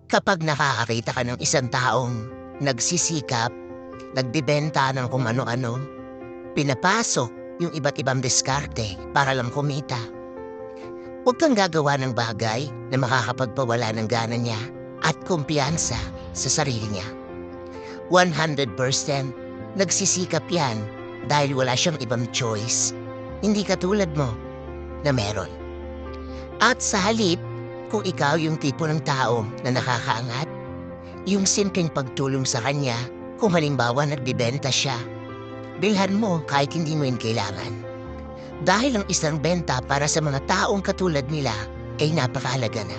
Kapag nakakakita ka ng isang taong nagsisikap, nagbibenta ng kung ano-ano, pinapasok yung iba't ibang diskarte para lang kumita, huwag kang gagawa ng bagay na makakapagpawala ng gana niya at kumpiyansa sa sarili niya. 100% nagsisikap yan dahil wala siyang ibang choice. Hindi katulad mo na meron. At sa halip, kung ikaw yung tipo ng tao na nakakaangat, yung simpleng pagtulong sa kanya kung halimbawa nagbibenta siya, bilhan mo kahit hindi mo yun kailangan. Dahil ang isang benta para sa mga taong katulad nila ay napakahalaga na.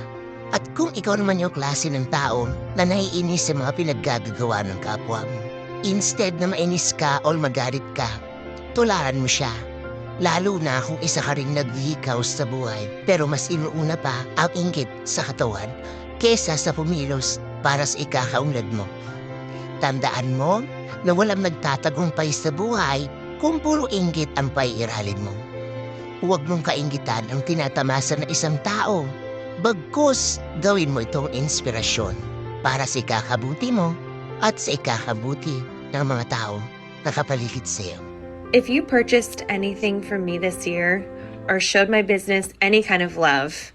At kung ikaw naman yung klase ng tao na naiinis sa mga pinaggagawa ng kapwa mo, instead na mainis ka o magalit ka, tularan mo siya. Lalo na kung isa ka ring naghihikaw sa buhay pero mas inuuna pa ang inggit sa katawan kesa sa pumilos para sa ikakaunlad mo. Tandaan mo na walang nagtatagumpay sa buhay kung puro inggit ang paiiralin mo. Huwag mong kainggitan ang tinatamasa ng isang tao. Bagkus, gawin mo itong inspirasyon para sa ikakabuti mo at sa ikakabuti ng mga tao na kapaligid sa'yo. If you purchased anything from me this year or showed my business any kind of love,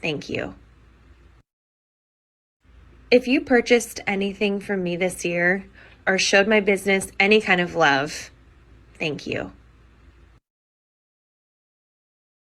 thank you. If you purchased anything from me this year or showed my business any kind of love, thank you.